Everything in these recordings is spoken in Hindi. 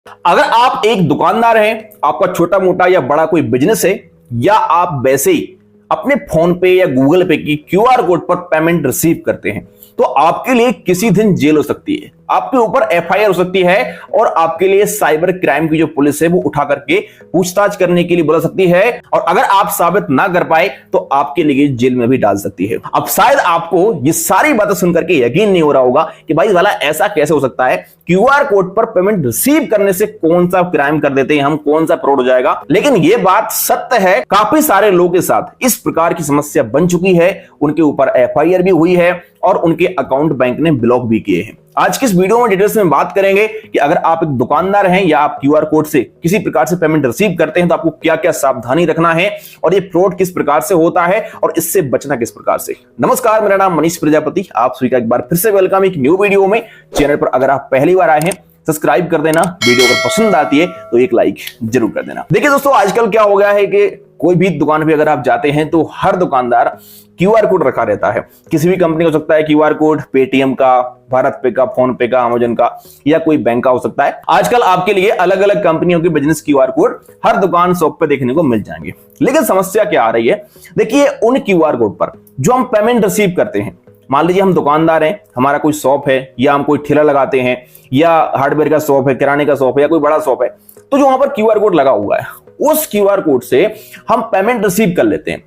अगर आप एक दुकानदार हैं, आपका छोटा मोटा या बड़ा कोई बिजनेस है, या आप वैसे ही अपने फोन पे या गूगल पे की क्यूआर कोड पर पेमेंट रिसीव करते हैं, तो आपके लिए किसी दिन जेल हो सकती है, आपके ऊपर एफआईआर हो सकती है और आपके लिए साइबर क्राइम की जो पुलिस है वो उठा करके पूछताछ करने के लिए बुला सकती है। और अगर आप साबित ना कर पाए तो आपके लिए जेल में भी डाल सकती है। अब शायद आपको ये सारी बातें सुनकर के यकीन नहीं हो रहा होगा कि भाई वाला ऐसा कैसे हो सकता है, क्यूआर कोड पर पेमेंट रिसीव करने से कौन सा क्राइम कर देते हैं हम, कौन सा फ्रॉड हो जाएगा। लेकिन ये बात सत्य है, काफी सारे लोगों के साथ इस प्रकार की समस्या बन चुकी है, उनके ऊपर एफआईआर भी हुई है और उनके अकाउंट बैंक ने ब्लॉक भी किए हैं। आज की इस वीडियो में डिटेल्स में बात करेंगे कि अगर आप एक दुकानदार हैं या आप क्यूआर कोड से किसी प्रकार से पेमेंट रिसीव करते हैं तो आपको क्या क्या सावधानी रखना है और ये फ्रॉड किस प्रकार से होता है और इससे बचना किस प्रकार से। नमस्कार, मेरा नाम मनीष प्रजापति, आप सभी का एक बार फिर से वेलकम एक न्यू वीडियो में। चैनल पर अगर आप पहली बार आए हैं सब्सक्राइब कर देना, वीडियो अगर पसंद आती है तो एक लाइक जरूर कर देना। देखिए दोस्तों, आजकल क्या हो गया है कि कोई भी दुकान पे अगर आप जाते हैं तो हर दुकानदार क्यूआर कोड रखा रहता है। किसी भी कंपनी हो सकता है क्यूआर कोड, पेटीएम का, भारत पे का, फोन पे का, अमेजन का या कोई बैंक का हो सकता है। आजकल आपके लिए अलग अलग कंपनियों के बिजनेस क्यूआर कोड हर दुकान शॉप पे देखने को मिल जाएंगे। लेकिन समस्या क्या आ रही है, देखिए उन क्यूआर कोड पर जो हम पेमेंट रिसीव करते हैं, मान लीजिए हम दुकानदार हैं, हमारा कोई शॉप है या हम कोई ठेला लगाते हैं या हार्डवेयर का शॉप है, किराने का शॉप है या कोई बड़ा शॉप है, तो जो वहां पर क्यूआर कोड लगा हुआ है उस क्यूआर कोड से हम पेमेंट रिसीव कर लेते हैं।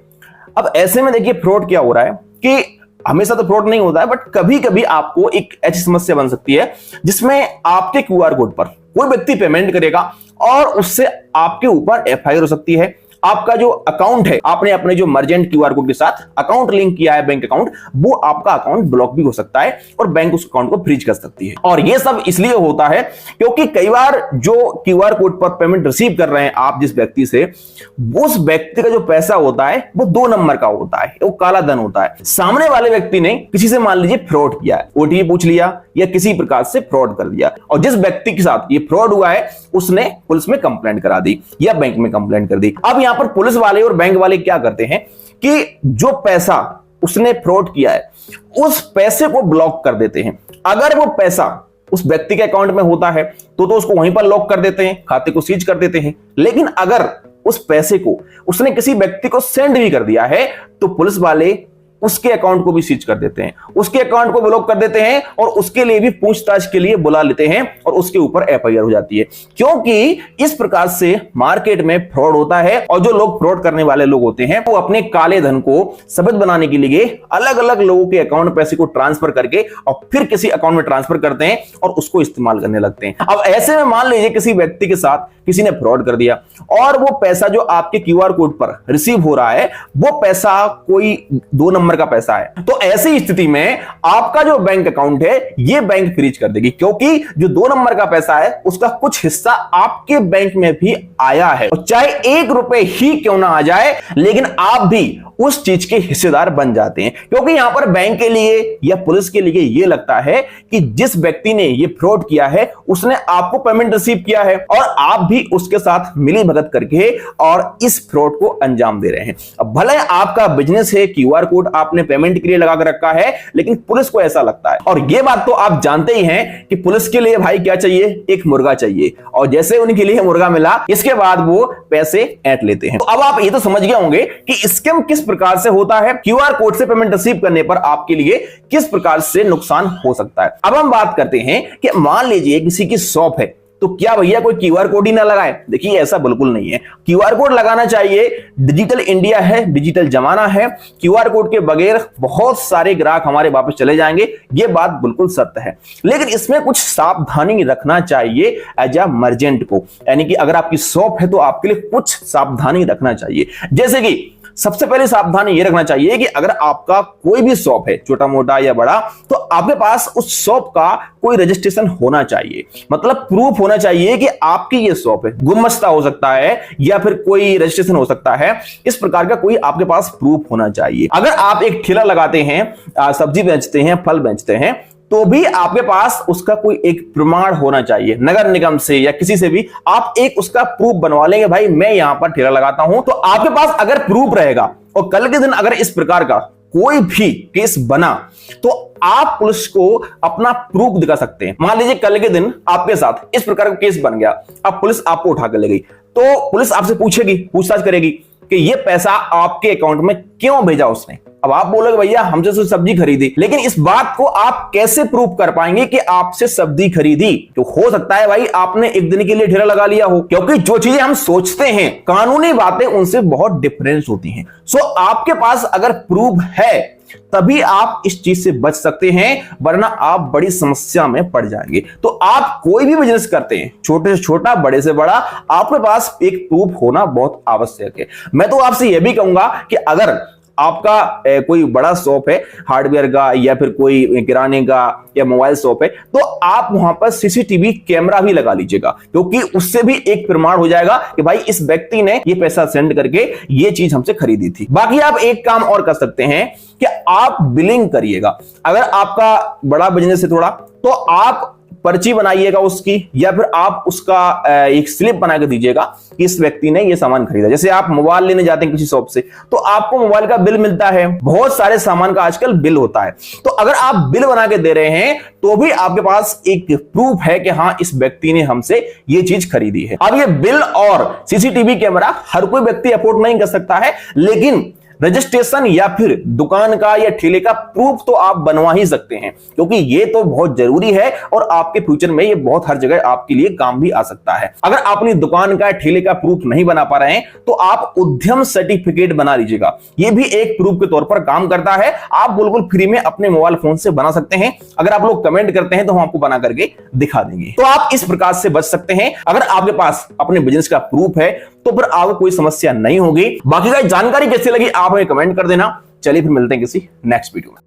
अब ऐसे में देखिए फ्रॉड क्या हो रहा है कि हमेशा तो फ्रॉड नहीं होता है, बट कभी कभी आपको एक ऐसी समस्या बन सकती है जिसमें आपके क्यूआर कोड पर कोई व्यक्ति पेमेंट करेगा और उससे आपके ऊपर एफआईआर हो सकती है। आपका जो अकाउंट है, आपने अपने जो मर्जेंट क्यूआर कोड के साथ अकाउंट लिंक किया है, बैंक अकाउंट, वो आपका अकाउंट ब्लॉक भी हो सकता है और बैंक उस अकाउंट को फ्रीज कर सकती है। और ये सब इसलिए होता है क्योंकि कई बार जो क्यूआर कोड पर पेमेंट रिसीव कर रहे हैं आप जिस व्यक्ति से, उस व्यक्ति का जो पैसा होता है वो 2 नंबर का होता है, वो काला धन होता है। सामने वाले व्यक्ति ने किसी से मान लीजिए फ्रॉड किया है, ओटीपी पूछ लिया या किसी प्रकार से फ्रॉड कर दिया, और जिस व्यक्ति के साथ ये फ्रॉड हुआ है उसने पुलिस में कंप्लेंट करा दी या बैंक में कंप्लेंट कर दी। अब यहां पर पुलिस वाले और बैंक वाले क्या करते हैं कि जो पैसा उसने फ्रॉड किया है उस पैसे को ब्लॉक कर देते हैं। अगर वो पैसा उस व्यक्ति के अकाउंट में होता है तो उसको वहीं पर लॉक कर देते हैं, खाते को सीज कर देते हैं। लेकिन अगर उस पैसे को उसने किसी व्यक्ति को सेंड भी कर दिया है तो पुलिस वाले उसके अकाउंट को भी सीज कर देते हैं, उसके अकाउंट को ब्लॉक कर देते हैं और उसके लिए भी पूछताछ के लिए बुला लेते हैं और उसके ऊपर एफआईआर हो जाती है। क्योंकि इस प्रकार से मार्केट में फ्रॉड होता है और जो लोग फ्रॉड करने वाले लोग होते हैं वो अपने काले धन को साबित बनाने के लिए अलग अलग लोगों के अकाउंट में पैसे को ट्रांसफर करके और फिर किसी अकाउंट में ट्रांसफर करते हैं और उसको इस्तेमाल करने लगते हैं। अब ऐसे में मान लीजिए किसी व्यक्ति के साथ किसी ने फ्रॉड कर दिया और वो पैसा जो आपके क्यूआर कोड पर रिसीव हो रहा है वो पैसा कोई 2 नंबर का पैसा है, तो ऐसी स्थिति में आपका जो बैंक अकाउंट है ये बैंक फ्रीज कर देगी, क्योंकि जो 2 नंबर का पैसा है उसका कुछ हिस्सा आपके बैंक में भी आया है। और चाहे 1 रुपए ही क्यों ना आ जाए, लेकिन आप भी उस चीज के हिस्सेदार बन जाते हैं। क्योंकि यहां पर बैंक के लिए या पुलिस के लिए ये लगता है कि जिस व्यक्ति ने ये फ्रॉड किया है उसने आपको पेमेंट रिसीव किया है और आप भी उसके साथ मिली भगत करके और इस फ्रॉड को अंजाम दे रहे हैं। अब भले आपका बिजनेस है, क्यूआर कोड आपने पेमेंट के लिए लगा कर रखा है, लेकिन पुलिस को ऐसा लगता है। और ये बात तो आप जानते ही हैं कि पुलिस के लिए भाई क्या चाहिए, एक मुर्गा चाहिए, और जैसे उनके लिए मुर्गा मिला इसके बाद वो पैसे ऐंठ लेते हैं। तो अब आप ये तो समझ गए होंगे कि स्कैम किस प्रकार से होता है, क्यूआर कोड से पेमेंट रिसीव करने पर आपके लिए किस प्रकार से नुकसान हो सकता है। अब हम बात करते हैं कि मान लीजिए किसी की शॉप है, तो क्या भैया कोई क्यूआर कोड ही ना लगाए? देखिए ऐसा बिल्कुल नहीं है, क्यूआर कोड लगाना चाहिए। डिजिटल इंडिया है, डिजिटल जमाना है, क्यूआर कोड के बगैर बहुत सारे ग्राहक हमारे वापस चले जाएंगे, ये बात बिल्कुल सत्य है। लेकिन इसमें कुछ सावधानी रखना चाहिए एज अ मर्जेंट को, यानी कि अगर आपकी शॉप है तो आपके लिए कुछ सावधानी रखना चाहिए। जैसे कि सबसे पहले सावधानी ये रखना चाहिए कि अगर आपका कोई भी शॉप है, छोटा मोटा या बड़ा, तो आपके पास उस शॉप का कोई रजिस्ट्रेशन होना चाहिए, मतलब प्रूफ होना चाहिए कि आपकी ये शॉप है। गुमस्ता हो सकता है या फिर कोई रजिस्ट्रेशन हो सकता है, इस प्रकार का कोई आपके पास प्रूफ होना चाहिए। अगर आप एक ठेला लगाते हैं, सब्जी बेचते हैं, फल बेचते हैं, तो भी आपके पास उसका कोई एक प्रमाण होना चाहिए। नगर निगम से या किसी से भी आप एक उसका प्रूफ बनवा लेंगे, भाई मैं यहां पर ठेला लगाता हूं, तो आपके पास अगर प्रूफ रहेगा और कल के दिन अगर इस प्रकार का कोई भी केस बना तो आप पुलिस को अपना प्रूफ दिखा सकते हैं। मान लीजिए कल के दिन आपके साथ इस प्रकार का केस बन गया, अब पुलिस आपको उठा कर ले गई, तो पुलिस आपसे पूछेगी, पूछताछ करेगी कि ये पैसा आपके अकाउंट में क्यों भेजा उसने। अब आप बोलोगे भैया हमसे तो सब्जी खरीदी, लेकिन इस बात को आप कैसे प्रूफ कर पाएंगे कि आपसे सब्जी खरीदी? तो हो सकता है भाई आपने एक दिन के लिए ढेरा लगा लिया हो, क्योंकि जो चीजें हम सोचते हैं कानूनी बातें उनसे बहुत डिफरेंस होती हैं। सो आपके पास अगर प्रूफ है तभी आप इस चीज से बच सकते हैं, वरना आप बड़ी समस्या में पड़ जाएंगे। तो आप कोई भी बिजनेस करते हैं, छोटे से छोटा बड़े से बड़ा, आपके पास एक प्रूफ होना बहुत आवश्यक है। मैं तो आपसे यह भी कहूंगा कि अगर आपका कोई बड़ा शॉप है हार्डवेयर का या फिर कोई किराने का या मोबाइल शॉप है, तो आप वहां पर सीसीटीवी कैमरा भी लगा लीजिएगा, क्योंकि उससे भी एक प्रमाण हो जाएगा कि भाई इस व्यक्ति ने ये पैसा सेंड करके ये चीज हमसे खरीदी थी। बाकी आप एक काम और कर सकते हैं कि आप बिलिंग करिएगा। अगर आपका बड़ा बिजनेस है थोड़ा, तो आप पर्ची बनाइएगा उसकी, या फिर आप उसका एक स्लिप बना के दीजिएगा कि इस व्यक्ति ने ये सामान खरीदा। जैसे आप मोबाइल लेने जाते हैं किसी शॉप से, तो आपको मोबाइल का बिल मिलता है, बहुत सारे सामान का आजकल बिल होता है। तो अगर आप बिल बना के दे रहे हैं तो भी आपके पास एक प्रूफ है कि हाँ इस व्यक्ति ने हमसे ये चीज खरीदी है। अब ये बिल और सीसीटीवी कैमरा हर कोई व्यक्ति अफोर्ड नहीं कर सकता है, लेकिन रजिस्ट्रेशन या फिर दुकान का या ठेले का प्रूफ तो आप बनवा ही सकते हैं, क्योंकि ये तो बहुत जरूरी है और आपके फ्यूचर में ये बहुत हर जगह आपके लिए काम भी आ सकता है। अगर आप अपनी दुकान का ठेले का प्रूफ नहीं बना पा रहे हैं तो आप उद्यम सर्टिफिकेट बना लीजिएगा, ये भी एक प्रूफ के तौर पर काम करता है। आप बिल्कुल फ्री में अपने मोबाइल फोन से बना सकते हैं। अगर आप लोग कमेंट करते हैं तो हम आपको बना करके दिखा देंगे। तो आप इस प्रकार से बच सकते हैं। अगर आपके पास अपने बिजनेस का प्रूफ है तो फिर आपको कोई समस्या नहीं होगी। बाकी का जानकारी कैसी लगी आप हमें कमेंट कर देना। चलिए फिर मिलते हैं किसी नेक्स्ट वीडियो में।